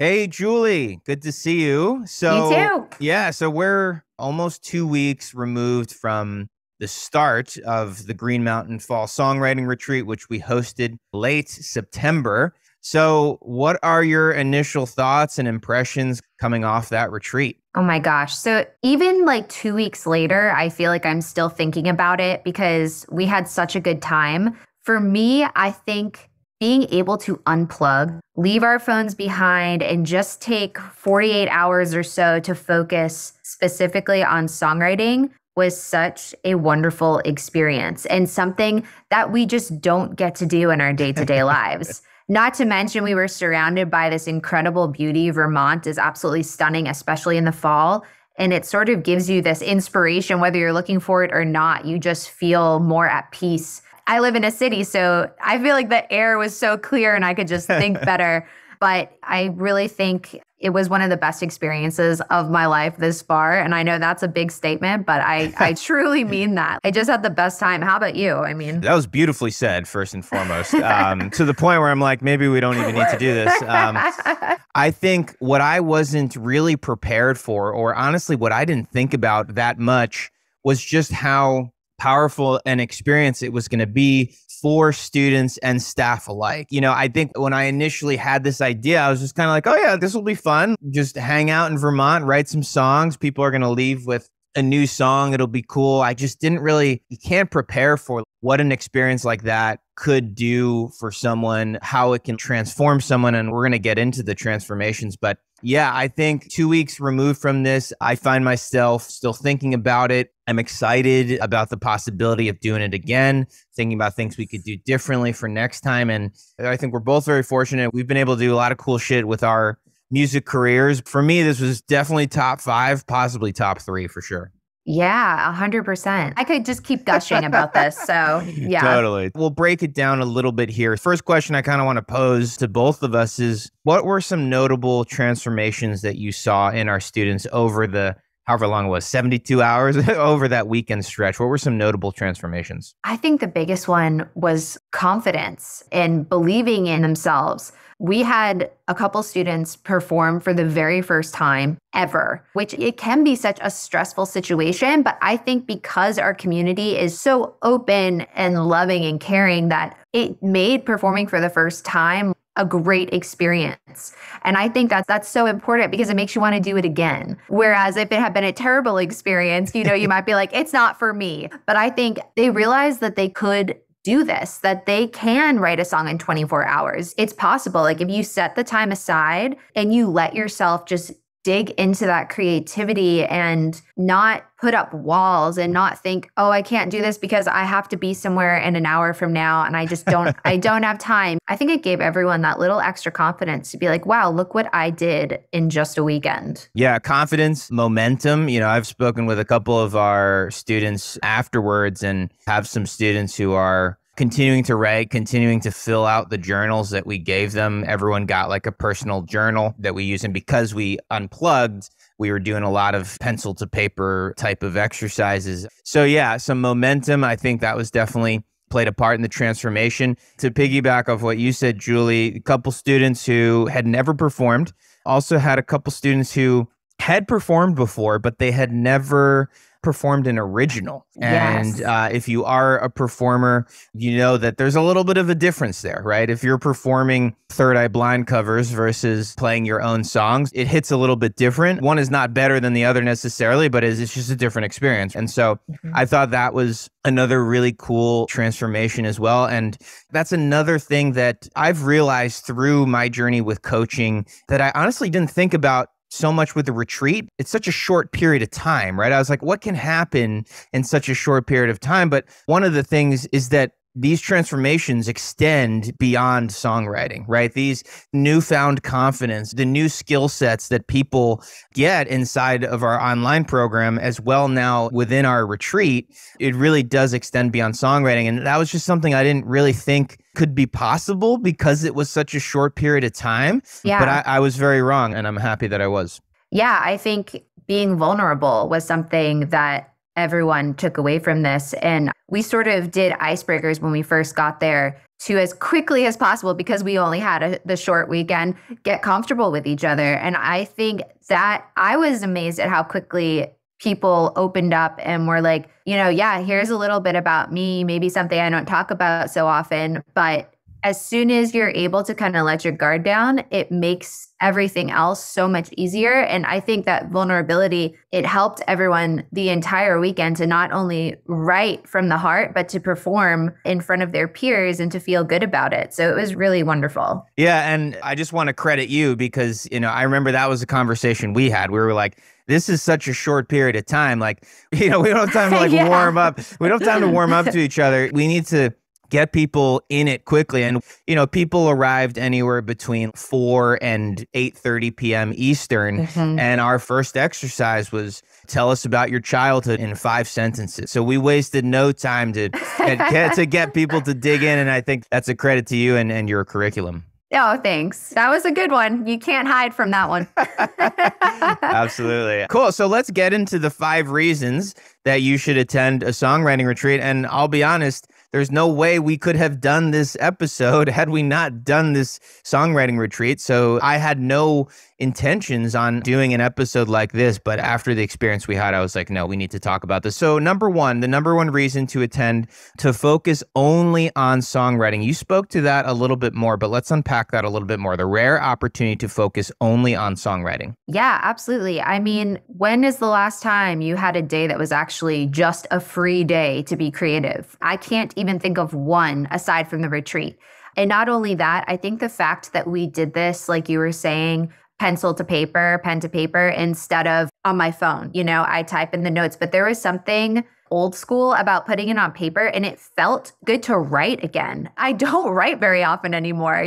Hey, Julie, good to see you. You too. So we're almost 2 weeks removed from the start of the Green Mountain Fall Songwriting Retreat, which we hosted late September. So, what are your initial thoughts and impressions coming off that retreat? Oh my gosh. So even like 2 weeks later, I feel like I'm still thinking about it because we had such a good time. For me, I think being able to unplug, leave our phones behind, and just take 48 hours or so to focus specifically on songwriting was such a wonderful experience and something that we just don't get to do in our day to day lives. Not to mention, we were surrounded by this incredible beauty. Vermont is absolutely stunning, especially in the fall. And it sort of gives you this inspiration, whether you're looking for it or not. You just feel more at peace. I live in a city, so I feel like the air was so clear and I could just think better. But I really think it was one of the best experiences of my life this far. And I know that's a big statement, but I truly mean that. I just had the best time. How about you? I mean, That was beautifully said, first and foremost, to the point where I'm like, maybe we don't even need to do this. I think what I wasn't really prepared for, or honestly, what I didn't think about that much, was just how powerful an experience it was going to be for students and staff alike. I think when I initially had this idea, I was just kind of like, oh yeah, this will be fun. Just hang out in Vermont, write some songs. People are going to leave with a new song. It'll be cool. I just didn't really, you can't prepare for what an experience like that could do for someone, how it can transform someone. And we're going to get into the transformations. But yeah, I think 2 weeks removed from this, I find myself still thinking about it. I'm excited about the possibility of doing it again, thinking about things we could do differently for next time. And I think we're both very fortunate. We've been able to do a lot of cool shit with our music careers. For me, this was definitely top 5, possibly top 3 for sure. yeah, 100%. I could just keep gushing about this. So yeah. Totally. We'll break it down a little bit here. First question I kind of want to pose to both of us is, what were some notable transformations that you saw in our students over the however long it was, 72 hours over that weekend stretch? What were some notable transformations? I think the biggest one was confidence and believing in themselves. We had a couple students perform for the very first time ever, which it can be such a stressful situation. But I think because our community is so open and loving and caring, that it made performing for the first time a great experience. And I think that's so important because it makes you want to do it again. Whereas if it had been a terrible experience, you might be like, it's not for me. But I think they realized that they could do this, that they can write a song in 24 hours. It's possible. Like if you set the time aside and you let yourself just dig into that creativity and not put up walls and not think, oh, I can't do this because I have to be somewhere in an hour from now and I just don't, I don't have time. I think it gave everyone that little extra confidence to be like, wow, look what I did in just a weekend. Yeah, confidence, momentum. I've spoken with a couple of our students afterwards and have some students who are continuing to write, continuing to fill out the journals that we gave them. Everyone got like a personal journal that we use. And because we unplugged, we were doing a lot of pencil to paper type of exercises. So yeah, some momentum. I think that was definitely played a part in the transformation. To piggyback off what you said, Julie, a couple students who had never performed, also had a couple students who had performed before, but they had never performed an original. Yes. And if you are a performer, you know that there's a little bit of a difference there, right? If you're performing Third Eye Blind covers versus playing your own songs, it hits a little bit different. One is not better than the other necessarily, but it's just a different experience. And so I thought that was another really cool transformation as well. And that's another thing that I've realized through my journey with coaching that I honestly didn't think about so much with the retreat. It's such a short period of time, right? I was like, what can happen in such a short period of time? But one of the things is that these transformations extend beyond songwriting, right? These newfound confidence, the new skill sets that people get inside of our online program as well now within our retreat, it really does extend beyond songwriting. And that was just something I didn't really think could be possible because it was such a short period of time. Yeah. But I was very wrong, and I'm happy that I was. Yeah, I think being vulnerable was something that everyone took away from this. And we sort of did icebreakers when we first got there to, as quickly as possible, because we only had the short weekend, get comfortable with each other. And I think that I was amazed at how quickly people opened up and were like, yeah, here's a little bit about me, maybe something I don't talk about so often. But as soon as you're able to kind of let your guard down, it makes everything else so much easier. And I think that vulnerability, it helped everyone the entire weekend to not only write from the heart, but to perform in front of their peers and to feel good about it. So it was really wonderful. Yeah. And I just want to credit you because, I remember that was a conversation we had. We were like, this is such a short period of time. Like, we don't have time to warm up. We don't have time to warm up to each other. We need to get people in it quickly. And, people arrived anywhere between 4 and 8:30 p.m. Eastern. Mm-hmm. And our first exercise was tell us about your childhood in 5 sentences. So we wasted no time to get people to dig in. And I think that's a credit to you and your curriculum. Oh, thanks. That was a good one. You can't hide from that one. Absolutely. Cool. So let's get into the 5 reasons that you should attend a songwriting retreat. And I'll be honest, there's no way we could have done this episode had we not done this songwriting retreat. So I had no intentions on doing an episode like this, but after the experience we had, I was like, no, we need to talk about this. So the number one reason to attend, to focus only on songwriting. You spoke to that a little bit more, but let's unpack that a little bit more. The rare opportunity to focus only on songwriting. Yeah, absolutely. I mean, when is the last time you had a day that was actually just a free day to be creative? I can't even think of one aside from the retreat. And not only that, I think the fact that we did this, like you were saying, pen to paper, instead of on my phone. I type in the notes, but there was something old school about putting it on paper, and it felt good to write again. I don't write very often anymore,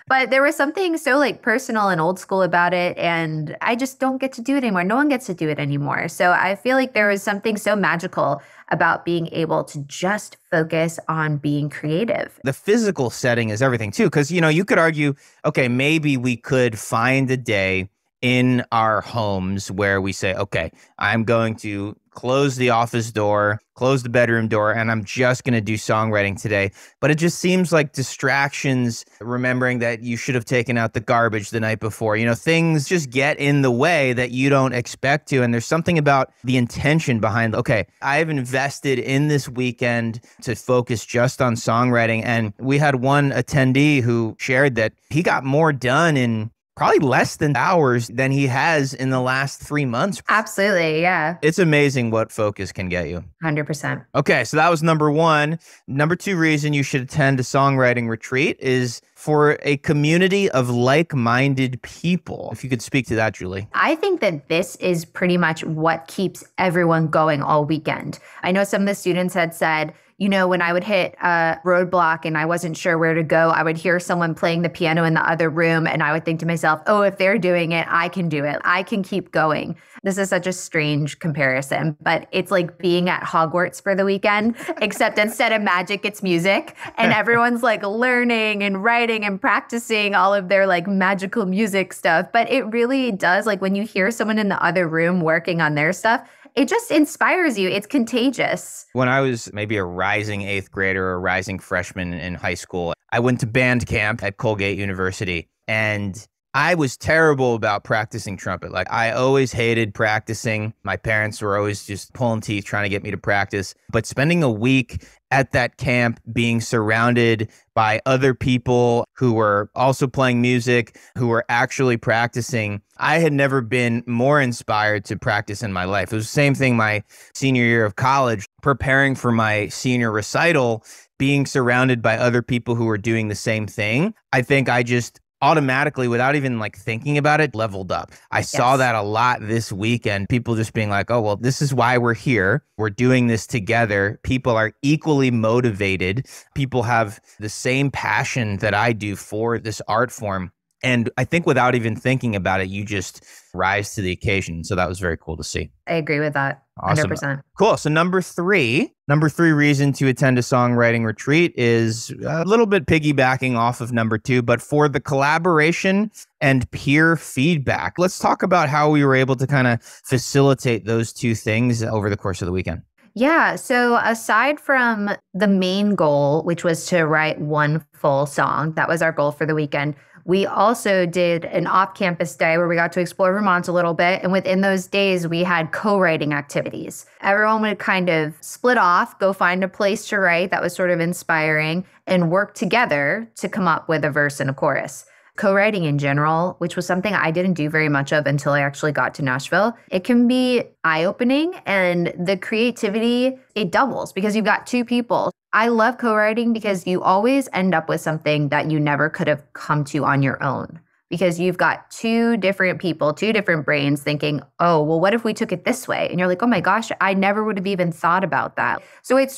but there was something so personal and old school about it, and I just don't get to do it anymore. No one gets to do it anymore. So I feel like there was something so magical about being able to just focus on being creative. The physical setting is everything too, because, you could argue, okay, maybe we could find a day in our homes where we say, okay, I'm going to close the office door, close the bedroom door, and I'm just going to do songwriting today. But it just seems like distractions, remembering that you should have taken out the garbage the night before, things just get in the way that you don't expect to. And there's something about the intention behind, okay, I've invested in this weekend to focus just on songwriting. And we had one attendee who shared that he got more done in probably less than hours than he has in the last 3 months. Absolutely, yeah. It's amazing what focus can get you. 100%. Okay, so that was number 1. Number 2 reason you should attend a songwriting retreat is for a community of like-minded people. If you could speak to that, Julie. I think that this is pretty much what keeps everyone going all weekend. I know some of the students had said, when I would hit a roadblock and I wasn't sure where to go, I would hear someone playing the piano in the other room and I would think to myself, oh, if they're doing it, I can do it. I can keep going. This is such a strange comparison, but it's like being at Hogwarts for the weekend, except instead of magic, it's music. And everyone's learning and writing and practicing all of their magical music stuff. But it really does, when you hear someone in the other room working on their stuff, it just inspires you. It's contagious. When I was maybe a rising 8th grader or a rising freshman in high school, I went to band camp at Colgate University, and I was terrible about practicing trumpet. I always hated practicing. My parents were always just pulling teeth trying to get me to practice. But spending a week at that camp, being surrounded by other people who were also playing music, who were actually practicing, I had never been more inspired to practice in my life. It was the same thing my senior year of college, preparing for my senior recital, being surrounded by other people who were doing the same thing. I think I just automatically, without even thinking about it, leveled up. I saw that a lot this weekend. People just being like, oh, well, this is why we're here. We're doing this together. People are equally motivated. People have the same passion that I do for this art form. And I think without even thinking about it, you just rise to the occasion. So that was very cool to see. I agree with that. Awesome. 100%. Cool. So number 3, Number 3 reason to attend a songwriting retreat is a little bit piggybacking off of number 2, but for the collaboration and peer feedback. Let's talk about how we were able to kind of facilitate those two things over the course of the weekend. Yeah. So aside from the main goal, which was to write one full song, that was our goal for the weekend. We also did an off-campus day where we got to explore Vermont a little bit. And within those days, we had co-writing activities. Everyone would kind of split off, go find a place to write that was sort of inspiring, and work together to come up with a verse and a chorus. Co-writing in general, which was something I didn't do very much of until I actually got to Nashville, it can be eye-opening, and the creativity, it doubles because you've got two people. I love co-writing because you always end up with something that you never could have come to on your own, because you've got two different people, two different brains thinking, oh, well, what if we took it this way? And you're like, oh my gosh, I never would have even thought about that. So it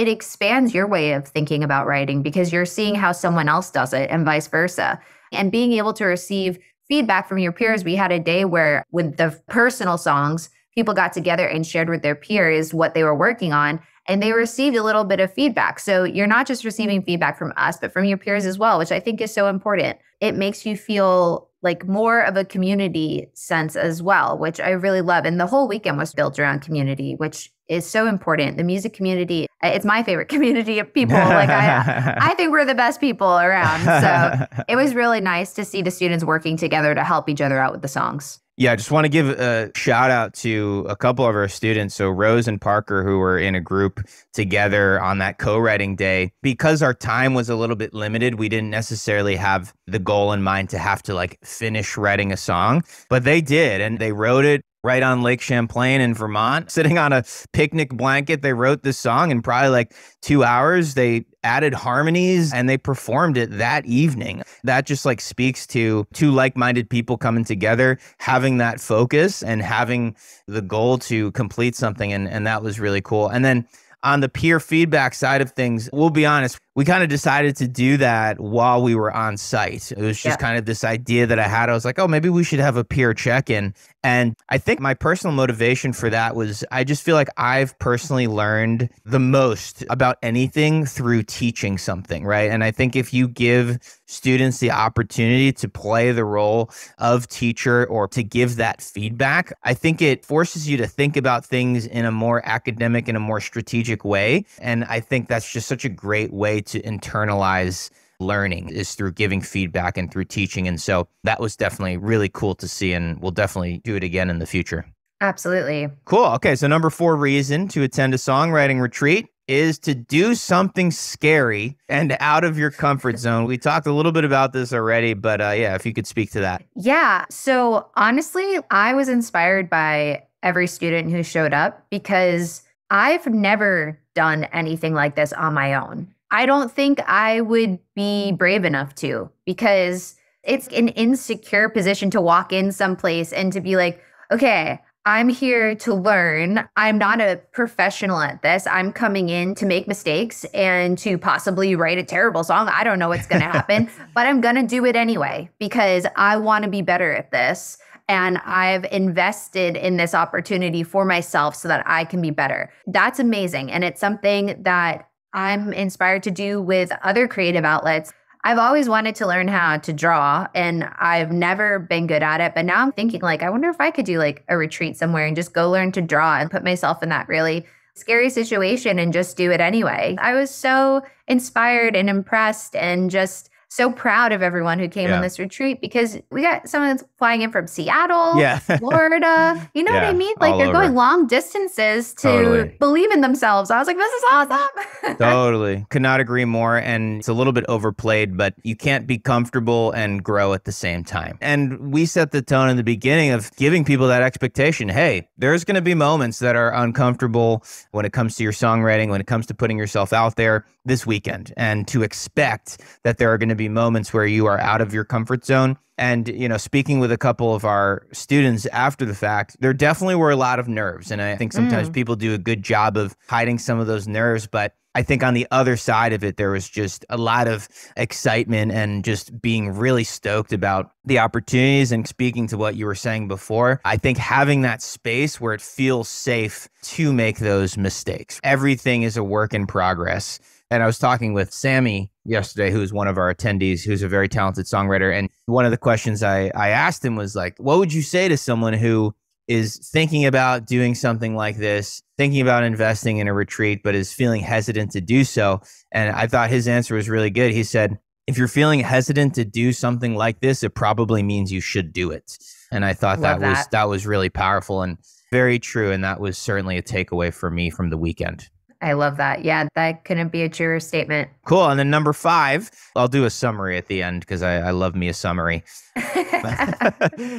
expands your way of thinking about writing because you're seeing how someone else does it and vice versa. And being able to receive feedback from your peers. We had a day where with the personal songs, people got together and shared with their peers what they were working on, and they received a little bit of feedback. So you're not just receiving feedback from us, but from your peers as well, which I think is so important. It makes you feel like more of a community sense as well, which I really love. And the whole weekend was built around community, which is so important. The music community, it's my favorite community of people. Like I think we're the best people around. So it was really nice to see the students working together to help each other out with the songs. Yeah, I just want to give a shout out to a couple of our students. So Rose and Parker, who were in a group together on that co-writing day. Because our time was a little bit limited, we didn't necessarily have the goal in mind to have to like finish writing a song, but they did. And they wrote it right on Lake Champlain in Vermont, sitting on a picnic blanket. They wrote this song in probably like 2 hours. They added harmonies and they performed it that evening. That just like speaks to two like-minded people coming together, having that focus and having the goal to complete something. And that was really cool. And then on the peer feedback side of things, we'll be honest, we kind of decided to do that while we were on site. It was just kind of this idea that I had. I was like, oh, maybe we should have a peer check-in. And I think my personal motivation for that was I just feel like I've personally learned the most about anything through teaching something, right? And I think if you give students the opportunity to play the role of teacher or to give that feedback, I think it forces you to think about things in a more academic and a more strategic way. And I think that's just such a great way to internalize learning, is through giving feedback and through teaching. And so that was definitely really cool to see, and we'll definitely do it again in the future. Absolutely. Cool. Okay. So number 4 reason to attend a songwriting retreat is to do something scary and out of your comfort zone. We talked a little bit about this already, but yeah, if you could speak to that. Yeah. So honestly, I was inspired by every student who showed up because I've never done anything like this on my own. I don't think I would be brave enough to, because it's an insecure position to walk in someplace and to be like, okay, I'm here to learn. I'm not a professional at this. I'm coming in to make mistakes and to possibly write a terrible song. I don't know what's going to happen, but I'm going to do it anyway because I want to be better at this. And I've invested in this opportunity for myself so that I can be better. That's amazing. And it's something that I'm inspired to do with other creative outlets. I've always wanted to learn how to draw, and I've never been good at it. But now I'm thinking, like, I wonder if I could do like a retreat somewhere and just go learn to draw and put myself in that really scary situation and just do it anyway. I was so inspired and impressed and just so proud of everyone who came on this retreat, because we got someone flying in from Seattle, Florida. You know what I mean? Like they're going long distances to believe in themselves. I was like, this is awesome. Totally. Could not agree more. And it's a little bit overplayed, but you can't be comfortable and grow at the same time. And we set the tone in the beginning of giving people that expectation. Hey, there's going to be moments that are uncomfortable when it comes to your songwriting, when it comes to putting yourself out there this weekend, and to expect that there are going to be moments where you are out of your comfort zone. And, you know, speaking with a couple of our students after the fact, there definitely were a lot of nerves. And I think sometimes people do a good job of hiding some of those nerves, but I think on the other side of it, there was just a lot of excitement and just being really stoked about the opportunities. And speaking to what you were saying before, I think having that space where it feels safe to make those mistakes. Everything is a work in progress. And I was talking with Sammy yesterday, who's one of our attendees, who's a very talented songwriter. And one of the questions I asked him was like, what would you say to someone who is thinking about doing something like this, thinking about investing in a retreat, but is feeling hesitant to do so? And I thought his answer was really good. He said, if you're feeling hesitant to do something like this, it probably means you should do it. And I thought that was really powerful and very true. And that was certainly a takeaway for me from the weekend. I love that. Yeah, that couldn't be a truer statement. Cool. And then number 5, I'll do a summary at the end because I love me a summary.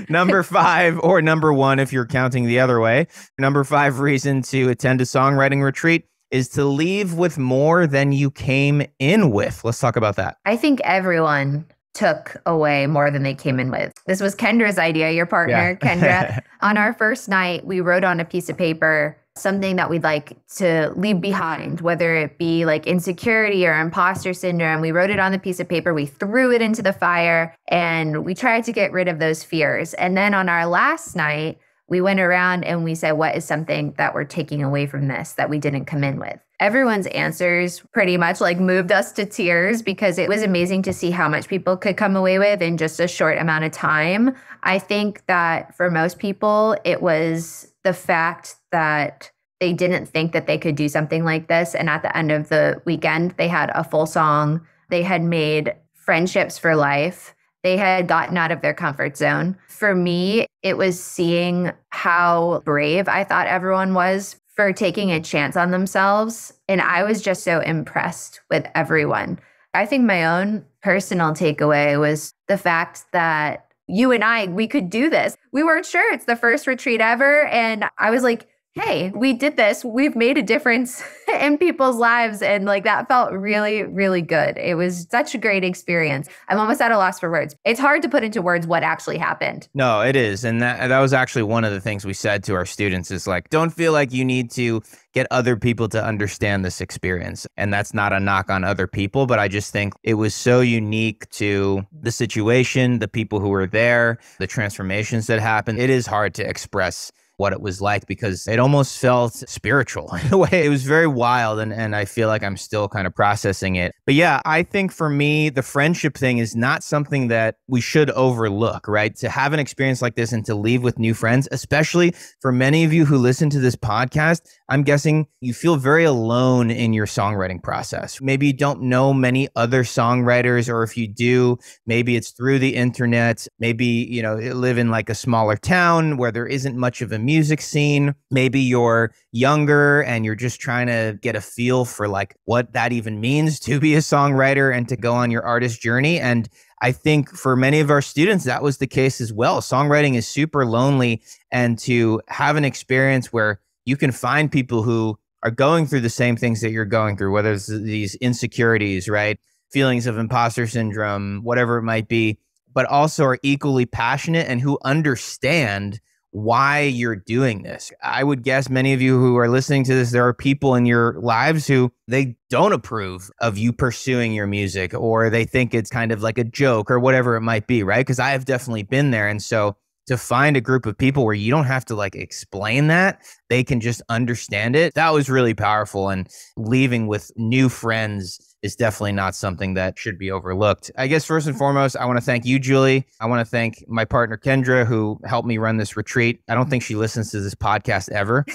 Number 5, or number 1, if you're counting the other way, number 5 reason to attend a songwriting retreat is to leave with more than you came in with. Let's talk about that. I think everyone took away more than they came in with. This was Kendra's idea, your partner, Kendra. On our first night, we wrote on a piece of paper something that we'd like to leave behind, whether it be like insecurity or imposter syndrome. We wrote it on the piece of paper, we threw it into the fire, and we tried to get rid of those fears. And then on our last night, we went around and we said, what is something that we're taking away from this that we didn't come in with? Everyone's answers pretty much like moved us to tears because it was amazing to see how much people could come away with in just a short amount of time. I think that for most people, it was the fact that they didn't think that they could do something like this. And at the end of the weekend, they had a full song. They had made friendships for life. They had gotten out of their comfort zone. For me, it was seeing how brave I thought everyone was for taking a chance on themselves. And I was just so impressed with everyone. I think my own personal takeaway was the fact that you and I, we could do this. We weren't sure. It's the first retreat ever. And I was like, hey, we did this. We've made a difference in people's lives. And like that felt really, really good. It was such a great experience. I'm almost at a loss for words. It's hard to put into words what actually happened. No, it is. And that was actually one of the things we said to our students is like, don't feel like you need to get other people to understand this experience. And that's not a knock on other people, but I just think it was so unique to the situation, the people who were there, the transformations that happened. It is hard to express what it was like because it almost felt spiritual in a way. It was very wild and I feel like I'm still kind of processing it. But yeah, I think for me, the friendship thing is not something that we should overlook, right? To have an experience like this and to leave with new friends, especially for many of you who listen to this podcast, I'm guessing you feel very alone in your songwriting process. Maybe you don't know many other songwriters, or if you do, maybe it's through the internet. Maybe, you live in like a smaller town where there isn't much of a music scene. Maybe you're younger and you're just trying to get a feel for like what that even means to be a songwriter and to go on your artist journey. And I think for many of our students, that was the case as well. Songwriting is super lonely, and to have an experience where you can find people who are going through the same things that you're going through, whether it's these insecurities, right? Feelings of imposter syndrome, whatever it might be, but also are equally passionate and who understand why you're doing this. I would guess many of you who are listening to this, there are people in your lives who they don't approve of you pursuing your music, or they think it's kind of like a joke or whatever it might be, right? Because I have definitely been there. And so to find a group of people where you don't have to like explain that, they can just understand it. That was really powerful. And leaving with new friends is definitely not something that should be overlooked. I guess first and foremost, I want to thank you, Julie. I want to thank my partner, Kendra, who helped me run this retreat. I don't think she listens to this podcast ever,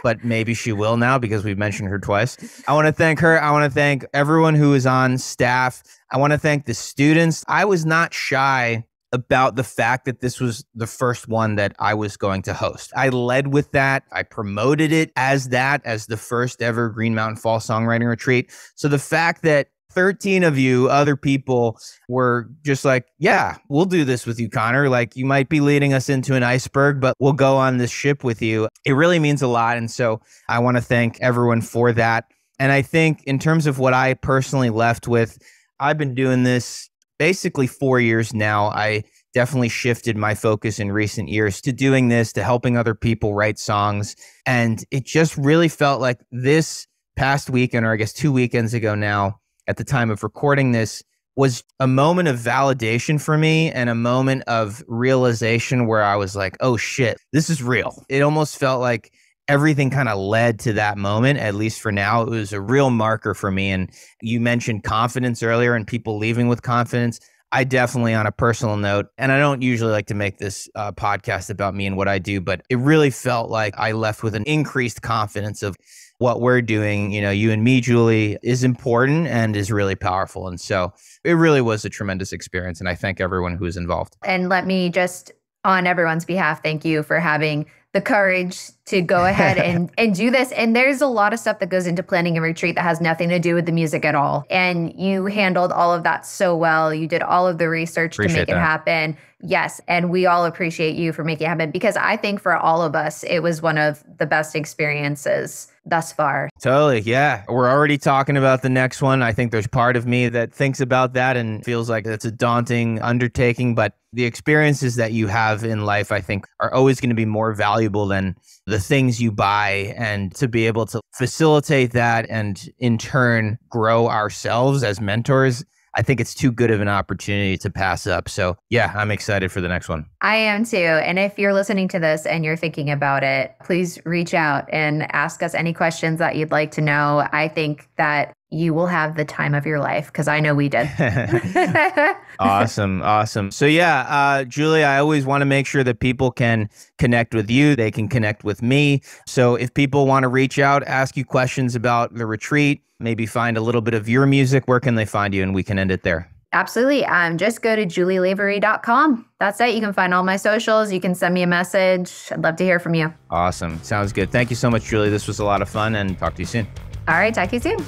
but maybe she will now because we've mentioned her twice. I want to thank her. I want to thank everyone who is on staff. I want to thank the students. I was not shy about the fact that this was the first one that I was going to host. I led with that. I promoted it as the first ever Green Mountain Fall Songwriting Retreat. So the fact that 13 of you other people were just like, yeah, we'll do this with you, Connor. Like, you might be leading us into an iceberg, but we'll go on this ship with you. It really means a lot. And so I want to thank everyone for that. And I think in terms of what I personally left with, I've been doing this basically 4 years now. I definitely shifted my focus in recent years to doing this, to helping other people write songs. And it just really felt like this past weekend, or I guess 2 weekends ago now, at the time of recording this, was a moment of validation for me and a moment of realization where I was like, oh shit, this is real. It almost felt like everything kind of led to that moment, at least for now. It was a real marker for me. And you mentioned confidence earlier and people leaving with confidence. I definitely, on a personal note, and I don't usually like to make this podcast about me and what I do, but it really felt like I left with an increased confidence of what we're doing, you and me, Julie, is important and is really powerful. And so it really was a tremendous experience. And I thank everyone who was involved. And let me just, on everyone's behalf, thank you for having the courage to go ahead and do this. And there's a lot of stuff that goes into planning a retreat that has nothing to do with the music at all. And you handled all of that so well. You did all of the research to make it happen. Yes. And we all appreciate you for making it happen, because I think for all of us, it was one of the best experiences thus far. Totally. Yeah. We're already talking about the next one. I think there's part of me that thinks about that and feels like it's a daunting undertaking, but the experiences that you have in life, I think, are always going to be more valuable than the things you buy. And to be able to facilitate that and in turn grow ourselves as mentors, I think it's too good of an opportunity to pass up. So yeah, I'm excited for the next one. I am too. And if you're listening to this and you're thinking about it, please reach out and ask us any questions that you'd like to know. I think that you will have the time of your life, because I know we did. Awesome. So yeah, Julie, I always want to make sure that people can connect with you. They can connect with me. So if people want to reach out, ask you questions about the retreat, maybe find a little bit of your music, where can they find you? And we can end it there. Absolutely. Just go to julielavery.com. That's it. You can find all my socials. You can send me a message. I'd love to hear from you. Awesome. Sounds good. Thank you so much, Julie. This was a lot of fun, and talk to you soon. All right. Talk to you soon.